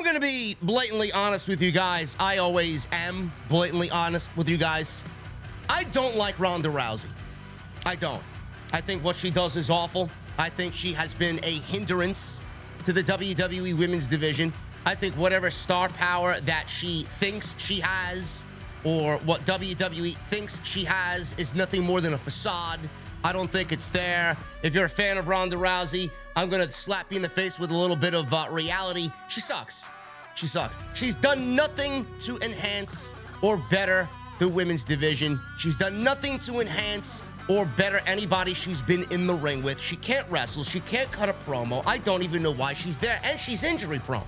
going to be blatantly honest with you guys. I always am blatantly honest with you guys. I don't like Ronda Rousey. I don't. I think what she does is awful. I think she has been a hindrance to the WWE Women's Division. I think whatever star power that she thinks she has, or what WWE thinks she has, is nothing more than a facade. I don't think it's there. If you're a fan of Ronda Rousey, I'm going to slap you in the face with a little bit of reality. She sucks. She sucks. She's done nothing to enhance or better the women's division. She's done nothing to enhance or better anybody she's been in the ring with. She can't wrestle. She can't cut a promo. I don't even know why she's there. And she's injury prone.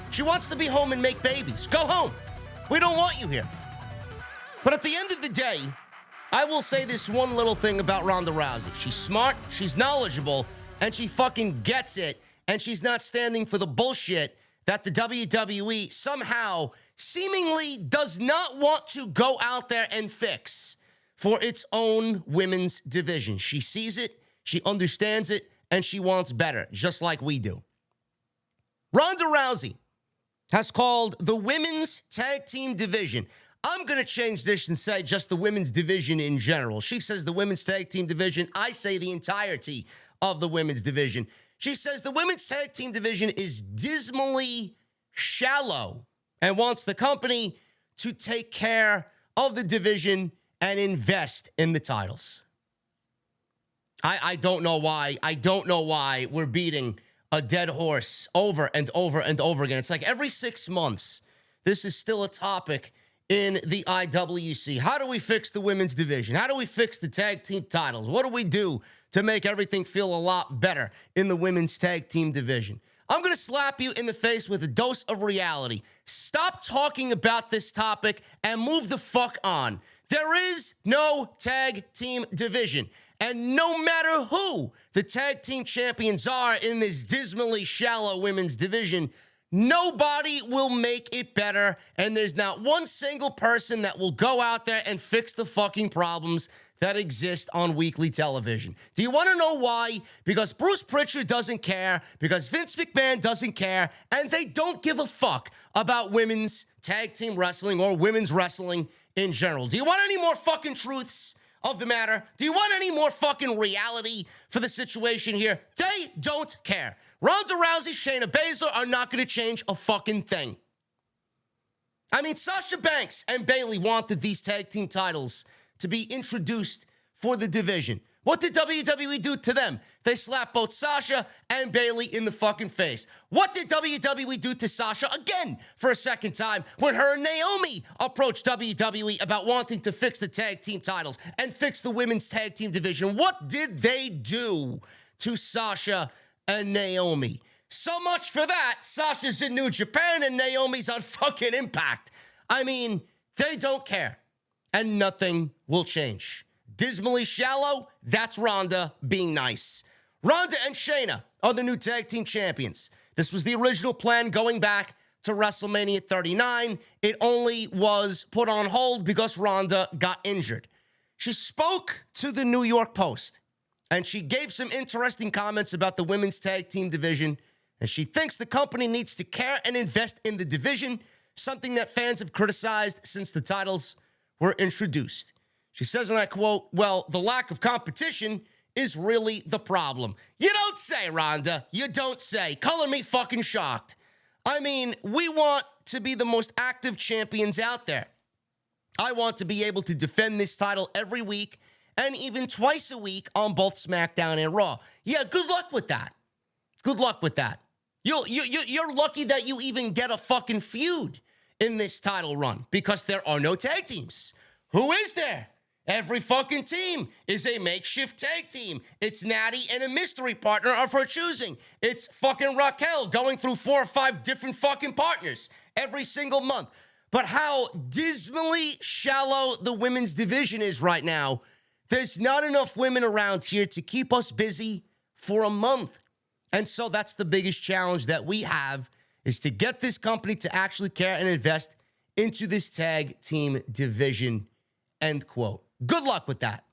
She wants to be home and make babies. Go home. We don't want you here. But at the end of the day, I will say this one little thing about Ronda Rousey. She's smart, she's knowledgeable, and she fucking gets it. And she's not standing for the bullshit that the WWE somehow seemingly does not want to go out there and fix for its own women's division. She sees it, she understands it, and she wants better, just like we do. Ronda Rousey has called the women's tag team division. I'm going to change this and say just the women's division in general. She says the women's tag team division. I say the entirety of the women's division. She says the women's tag team division is dismally shallow and wants the company to take care of the division and invest in the titles. I don't know why. I don't know why we're beating a dead horse over and over and over again. It's like every 6 months, this is still a topic in the IWC. How do we fix the women's division? How do we fix the tag team titles? What do we do to make everything feel a lot better in the women's tag team division? I'm going to slap you in the face with a dose of reality. Stop talking about this topic and move the fuck on. There is no tag team division. And no matter who the tag team champions are in this dismally shallow women's division, nobody will make it better, and there's not one single person that will go out there and fix the fucking problems that exist on weekly television. Do you want to know why? Because Bruce Pritchard doesn't care, because Vince McMahon doesn't care, and they don't give a fuck about women's tag team wrestling or women's wrestling in general. Do you want any more fucking truths of the matter? Do you want any more fucking reality for the situation here? They don't care. Ronda Rousey, Shayna Baszler are not going to change a fucking thing. I mean, Sasha Banks and Bayley wanted these tag team titles to be introduced for the division. What did WWE do to them? They slapped both Sasha and Bayley in the fucking face. What did WWE do to Sasha again for a second time when her and Naomi approached WWE about wanting to fix the tag team titles and fix the women's tag team division? What did they do to Sasha and Naomi? So much for that. Sasha's in New Japan and Naomi's on fucking Impact. I mean, they don't care. And nothing will change. Dismally shallow, that's Ronda being nice. Ronda and Shayna are the new tag team champions. This was the original plan going back to WrestleMania 39. It only was put on hold because Ronda got injured. She spoke to the New York Post, and she gave some interesting comments about the women's tag team division, and she thinks the company needs to care and invest in the division, something that fans have criticized since the titles were introduced. She says, and I quote, "Well, the lack of competition is really the problem." You don't say, Ronda. You don't say. Color me fucking shocked. I mean, we want to be the most active champions out there. I want to be able to defend this title every week and even twice a week on both SmackDown and Raw. Yeah, good luck with that. Good luck with that. You're lucky that you even get a fucking feud in this title run because there are no tag teams. Who is there? Every fucking team is a makeshift tag team. It's Natty and a mystery partner of her choosing. It's fucking Raquel going through 4 or 5 different fucking partners every single month. But how dismally shallow the women's division is right now, there's not enough women around here to keep us busy for a month. And so that's the biggest challenge that we have, is to get this company to actually care and invest into this tag team division, end quote. Good luck with that.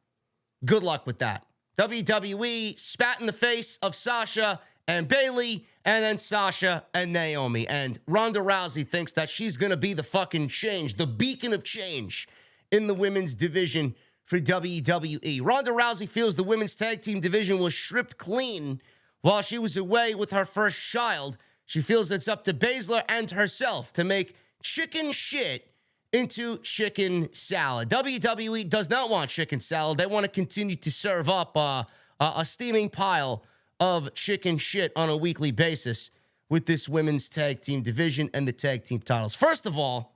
Good luck with that. WWE spat in the face of Sasha and Bayley, and then Sasha and Naomi. And Ronda Rousey thinks that she's going to be the fucking change, the beacon of change in the women's division for WWE. Ronda Rousey feels the women's tag team division was stripped clean while she was away with her first child. She feels it's up to Baszler and herself to make chicken shit into chicken salad. WWE does not want chicken salad. They want to continue to serve up a steaming pile of chicken shit on a weekly basis with this women's tag team division and the tag team titles. First of all,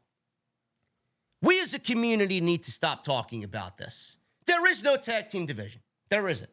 we as a community need to stop talking about this. There is no tag team division. There isn't.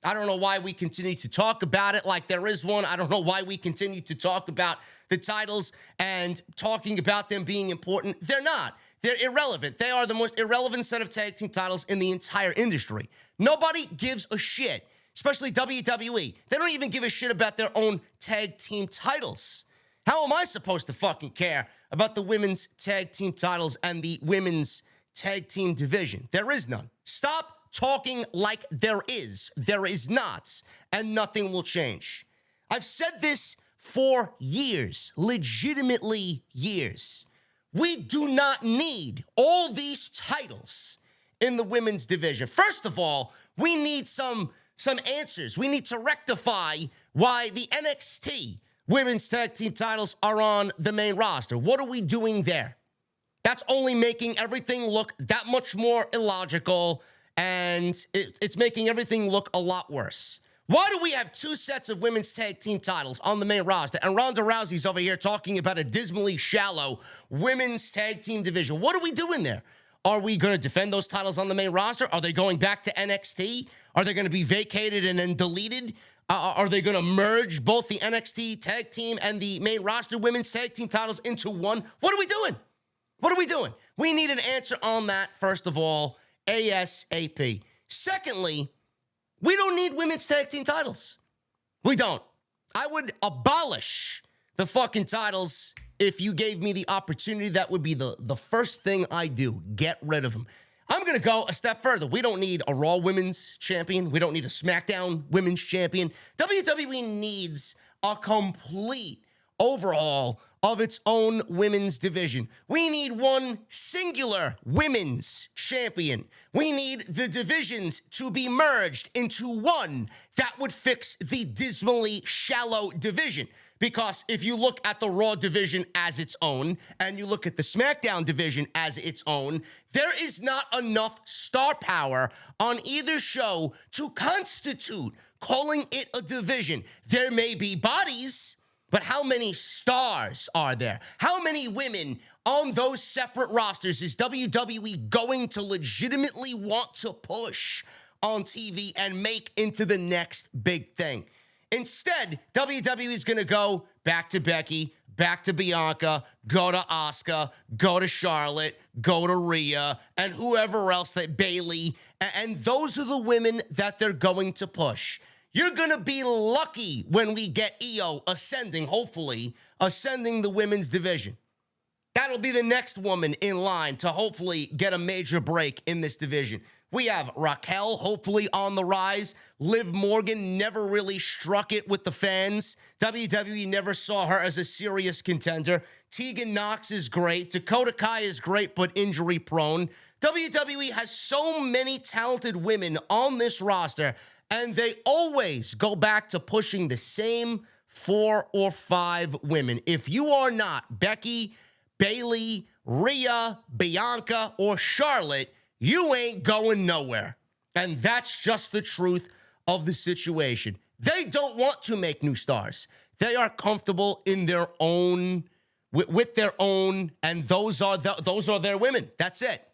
I don't know why we continue to talk about it like there is one. I don't know why we continue to talk about the titles and talking about them being important. They're not. They're irrelevant. They are the most irrelevant set of tag team titles in the entire industry. Nobody gives a shit, especially WWE. They don't even give a shit about their own tag team titles. How am I supposed to fucking care about the women's tag team titles and the women's tag team division? There is none. Stop talking like there is. There is not, and nothing will change. I've said this for years, legitimately years. We do not need all these titles in the women's division. First of all, we need some answers. We need to rectify why the NXT women's tag team titles are on the main roster. What are we doing there? That's only making everything look that much more illogical, and it's making everything look a lot worse. Why do we have two sets of women's tag team titles on the main roster, and Ronda Rousey's over here talking about a dismally shallow women's tag team division? What are we doing there? Are we going to defend those titles on the main roster? Are they going back to NXT? Are they going to be vacated and then deleted? Are they going to merge both the NXT tag team and the main roster women's tag team titles into one? What are we doing? What are we doing? We need an answer on that, first of all, ASAP. Secondly, we don't need women's tag team titles. We don't. I would abolish the fucking titles if you gave me the opportunity. That would be the first thing I do. Get rid of them. I'm going to go a step further. We don't need a Raw Women's Champion. We don't need a SmackDown Women's Champion. WWE needs a complete overhaul of its own women's division. We need one singular women's champion. We need the divisions to be merged into one that would fix the dismally shallow division. Because if you look at the Raw division as its own, and you look at the SmackDown division as its own, there is not enough star power on either show to constitute calling it a division. There may be bodies, but how many stars are there? How many women on those separate rosters is WWE going to legitimately want to push on TV and make into the next big thing? Instead, WWE is going to go back to Becky, back to Bianca, go to Asuka, go to Charlotte, go to Rhea, and whoever else, that Bayley. And those are the women that they're going to push. You're going to be lucky when we get Io ascending, hopefully, ascending the women's division. That'll be the next woman in line to hopefully get a major break in this division. We have Raquel, hopefully on the rise. Liv Morgan never really struck it with the fans. WWE never saw her as a serious contender. Tegan Nox is great. Dakota Kai is great, but injury prone. WWE has so many talented women on this roster, and they always go back to pushing the same 4 or 5 women. If you are not Becky, Bayley, Rhea, Bianca, or Charlotte, you ain't going nowhere. And that's just the truth of the situation. They don't want to make new stars. They are comfortable in their own, with their own, and those are their women. That's it.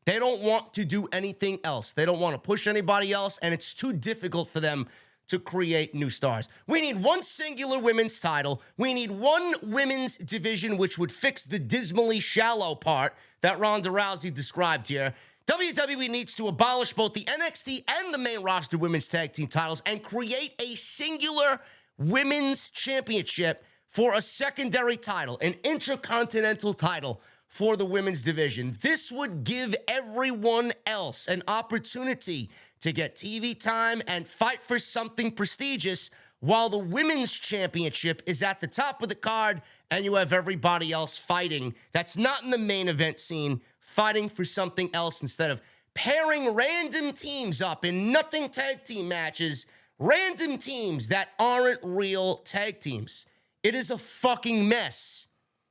They don't want to do anything else. They don't want to push anybody else, and it's too difficult for them to create new stars. We need one singular women's title. We need one women's division, which would fix the dismally shallow part that Ronda Rousey described here. WWE needs to abolish both the NXT and the main roster women's tag team titles and create a singular women's championship for a secondary title, an intercontinental title for the women's division. This would give everyone else an opportunity to get TV time and fight for something prestigious while the women's championship is at the top of the card and you have everybody else fighting that's not in the main event scene, fighting for something else instead of pairing random teams up in nothing tag team matches, random teams that aren't real tag teams. It is a fucking mess.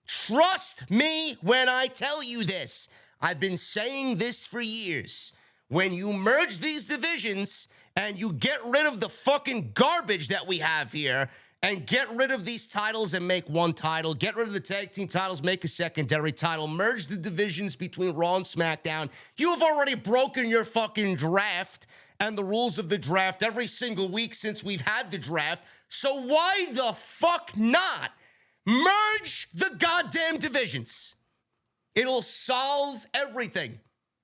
Trust me when I tell you this. I've been saying this for years. When you merge these divisions and you get rid of the fucking garbage that we have here and get rid of these titles and make one title, get rid of the tag team titles, make a secondary title, merge the divisions between Raw and SmackDown, you have already broken your fucking draft and the rules of the draft every single week since we've had the draft. So why the fuck not merge the goddamn divisions? It'll solve everything.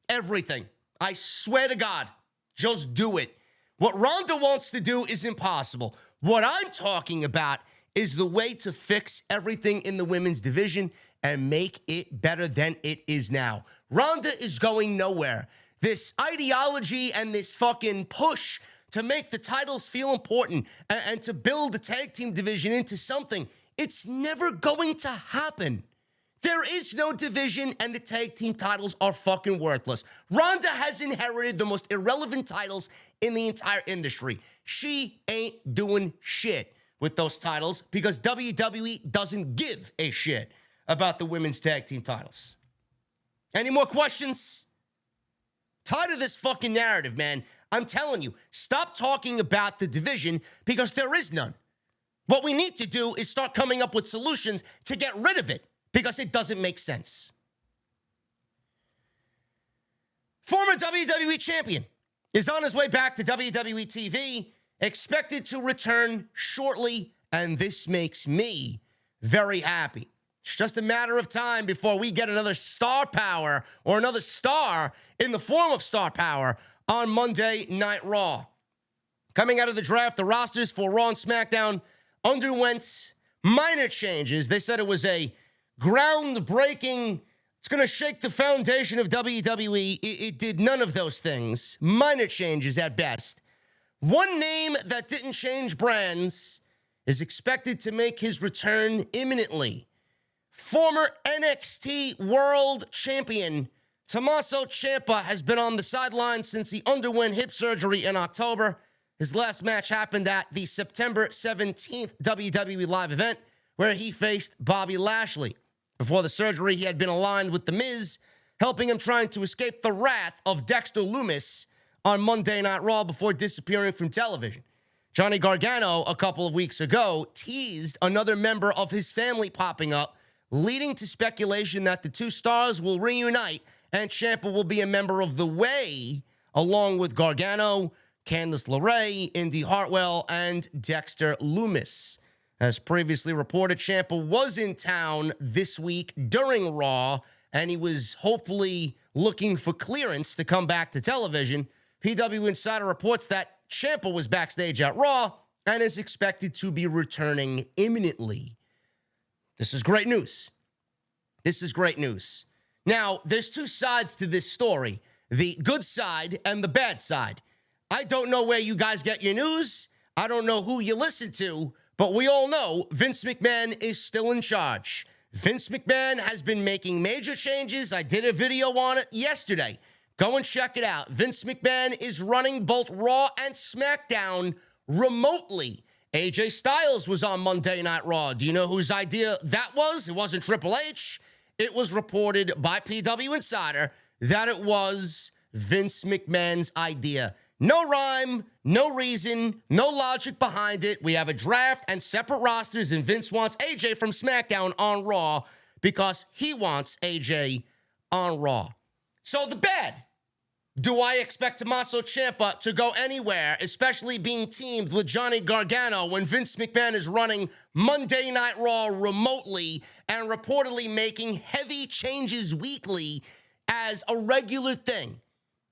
Everything. I swear to God, just do it. What Ronda wants to do is impossible. What I'm talking about is the way to fix everything in the women's division and make it better than it is now. Ronda is going nowhere. This ideology and this fucking push to make the titles feel important and to build the tag team division into something, it's never going to happen. There is no division, and the tag team titles are fucking worthless. Ronda has inherited the most irrelevant titles in the entire industry. She ain't doing shit with those titles because WWE doesn't give a shit about the women's tag team titles. Any more questions? Tired of this fucking narrative, man. I'm telling you, stop talking about the division because there is none. What we need to do is start coming up with solutions to get rid of it, because it doesn't make sense. Former WWE Champion is on his way back to WWE TV, expected to return shortly, and this makes me very happy. It's just a matter of time before we get another star power or another star in the form of star power on Monday Night Raw. Coming out of the draft, the rosters for Raw and SmackDown underwent minor changes. They said it was a groundbreaking, it's going to shake the foundation of WWE. It did none of those things. Minor changes at best. One name that didn't change brands is expected to make his return imminently. Former NXT World Champion Tommaso Ciampa has been on the sidelines since he underwent hip surgery in October. His last match happened at the September 17th WWE Live event, where he faced Bobby Lashley. Before the surgery, he had been aligned with The Miz, helping him trying to escape the wrath of Dexter Lumis on Monday Night Raw before disappearing from television. Johnny Gargano, a couple of weeks ago, teased another member of his family popping up, leading to speculation that the two stars will reunite and Ciampa will be a member of The Way, along with Gargano, Candice LeRae, Indy Hartwell, and Dexter Lumis. As previously reported, Ciampa was in town this week during Raw, and he was hopefully looking for clearance to come back to television. PW Insider reports that Ciampa was backstage at Raw and is expected to be returning imminently. This is great news. This is great news. Now, there's two sides to this story, the good side and the bad side. I don't know where you guys get your news. I don't know who you listen to. But we all know Vince McMahon is still in charge. Vince McMahon has been making major changes. I did a video on it yesterday. Go and check it out. Vince McMahon is running both Raw and SmackDown remotely. AJ Styles was on Monday Night Raw. Do you know whose idea that was? It wasn't Triple H. It was reported by PW Insider that it was Vince McMahon's idea. No rhyme, no reason, no logic behind it. We have a draft and separate rosters, and Vince wants AJ from SmackDown on Raw because he wants AJ on Raw. So the bad. Do I expect Tommaso Ciampa to go anywhere, especially being teamed with Johnny Gargano when Vince McMahon is running Monday Night Raw remotely and reportedly making heavy changes weekly as a regular thing?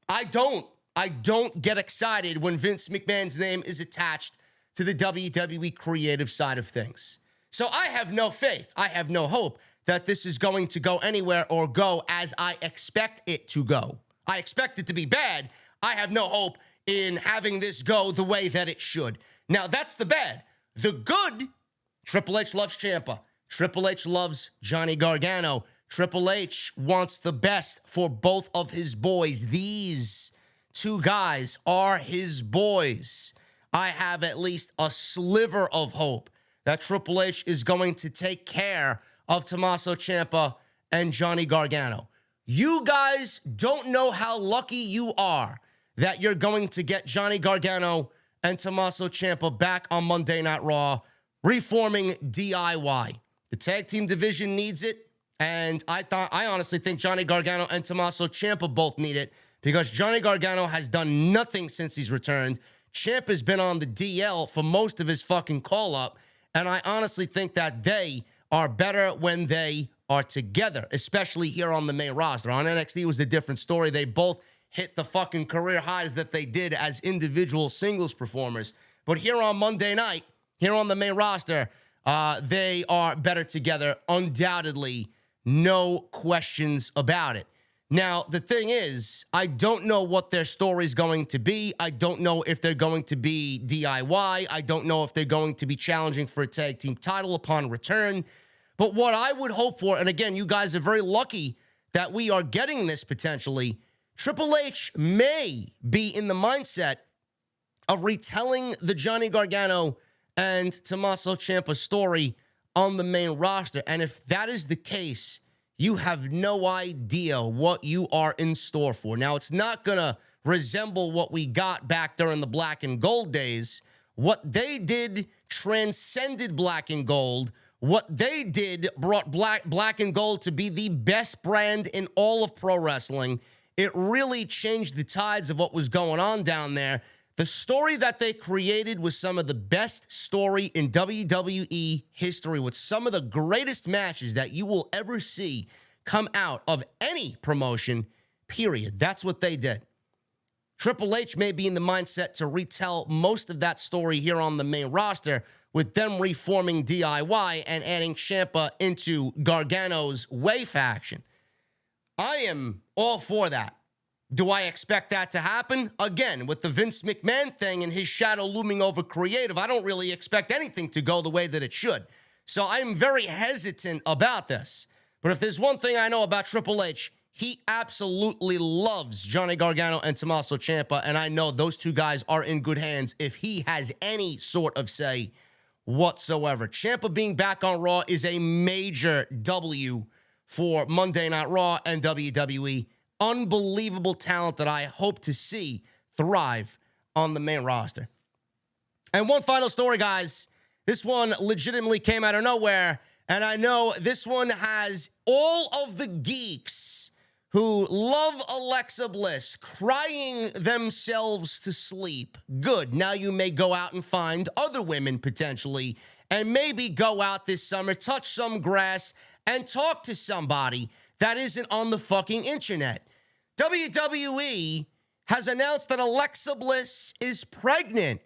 I don't get excited when Vince McMahon's name is attached to the WWE creative side of things. So I have no faith. I have no hope that this is going to go anywhere or go as I expect it to go. I expect it to be bad. I have no hope in having this go the way that it should. Now, that's the bad. the good, Triple H loves Ciampa. Triple H loves Johnny Gargano. Triple H wants the best for both of his boys. These two guys are his boys. I have at least a sliver of hope that Triple H is going to take care of Tommaso Ciampa and Johnny Gargano. You guys don't know how lucky you are that you're going to get Johnny Gargano and Tommaso Ciampa back on Monday Night Raw, reforming DIY. The tag team division needs it, and I honestly think Johnny Gargano and Tommaso Ciampa both need it because Johnny Gargano has done nothing since he's returned. Ciampa's been on the DL for most of his fucking call-up, and I honestly think that they are better when they are together, especially here on the main roster. On NXT, it was a different story. They both hit the fucking career highs that they did as individual singles performers. But here on Monday night, here on the main roster, they are better together, undoubtedly, no questions about it. Now, the thing is, I don't know what their story is going to be. I don't know if they're going to be DIY. I don't know if they're going to be challenging for a tag team title upon return. But what I would hope for, and again, you guys are very lucky that we are getting this potentially, Triple H may be in the mindset of retelling the Johnny Gargano and Tommaso Ciampa story on the main roster. And if that is the case, you have no idea what you are in store for. Now, it's not going to resemble what we got back during the Black and Gold days. What they did transcended Black and Gold. What they did brought Black and Gold to be the best brand in all of pro wrestling. It really changed the tides of what was going on down there. The story that they created was some of the best story in WWE history, with some of the greatest matches that you will ever see come out of any promotion, period. That's what they did. Triple H may be in the mindset to retell most of that story here on the main roster, with them reforming DIY and adding Ciampa into Gargano's Way faction. I am all for that. Do I expect that to happen? Again, with the Vince McMahon thing and his shadow looming over creative, I don't really expect anything to go the way that it should. So I'm very hesitant about this. But if there's one thing I know about Triple H, he absolutely loves Johnny Gargano and Tommaso Ciampa, and I know those two guys are in good hands if he has any sort of say whatsoever. Ciampa being back on Raw is a major W for Monday Night Raw and WWE. Unbelievable talent that I hope to see thrive on the main roster. And one final story, guys. This one legitimately came out of nowhere, and I know this one has all of the geeks who love Alexa Bliss crying themselves to sleep. Good. Now you may go out and find other women potentially, and maybe go out this summer, touch some grass, and talk to somebody that isn't on the fucking internet. WWE has announced that Alexa Bliss is pregnant.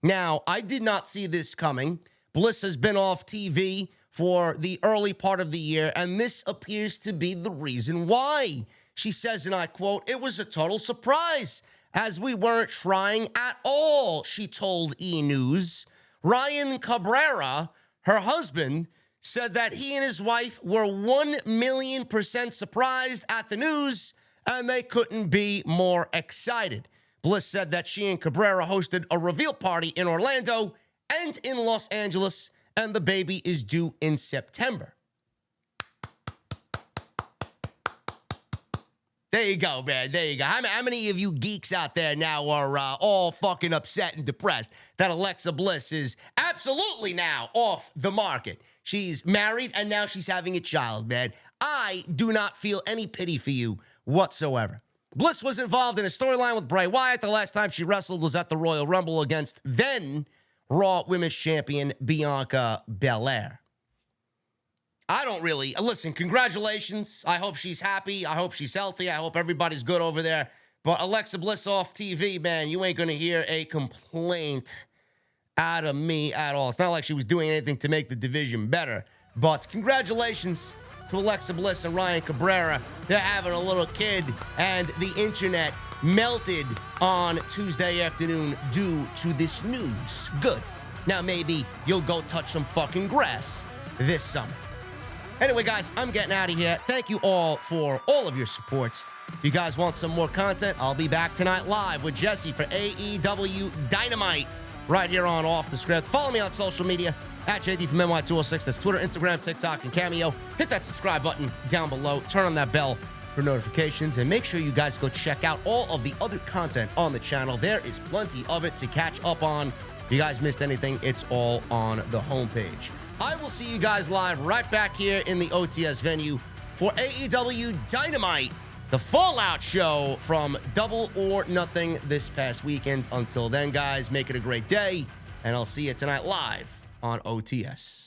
Now, I did not see this coming. Bliss has been off TV for the early part of the year, and this appears to be the reason why. She says, and I quote, "It was a total surprise, as we weren't trying at all," she told E! News. Ryan Cabrera, her husband, said that he and his wife were 1,000,000% surprised at the news, and they couldn't be more excited. Bliss said that she and Cabrera hosted a reveal party in Orlando and in Los Angeles, and the baby is due in September. There you go, man. There you go. How many of you geeks out there now are all fucking upset and depressed that Alexa Bliss is absolutely now off the market? She's married, and now she's having a child, man. I do not feel any pity for you whatsoever. Bliss was involved in a storyline with Bray Wyatt. The last time she wrestled was at the Royal Rumble against then Raw Women's Champion Bianca Belair. I don't really... Listen, congratulations. I hope she's happy. I hope she's healthy. I hope everybody's good over there. But Alexa Bliss off TV, man, you ain't going to hear a complaint out of me at all. It's not like she was doing anything to make the division better. But congratulations to Alexa Bliss and Ryan Cabrera. They're having a little kid, and the internet melted on Tuesday afternoon due to this news. Good. Now, maybe you'll go touch some fucking grass this summer. Anyway, guys, I'm getting out of here. Thank you all for all of your support. If you guys want some more content, I'll be back tonight live with Jesse for AEW Dynamite right here on Off the Script. Follow me on social media at JD from NY206. That's Twitter, Instagram, TikTok, and Cameo. Hit that subscribe button down below. Turn on that bell for notifications. And make sure you guys go check out all of the other content on the channel. There is plenty of it to catch up on. If you guys missed anything, it's all on the homepage. I will see you guys live right back here in the OTS venue for AEW Dynamite, the Fallout show from Double or Nothing this past weekend. Until then, guys, make it a great day, and I'll see you tonight live on OTS.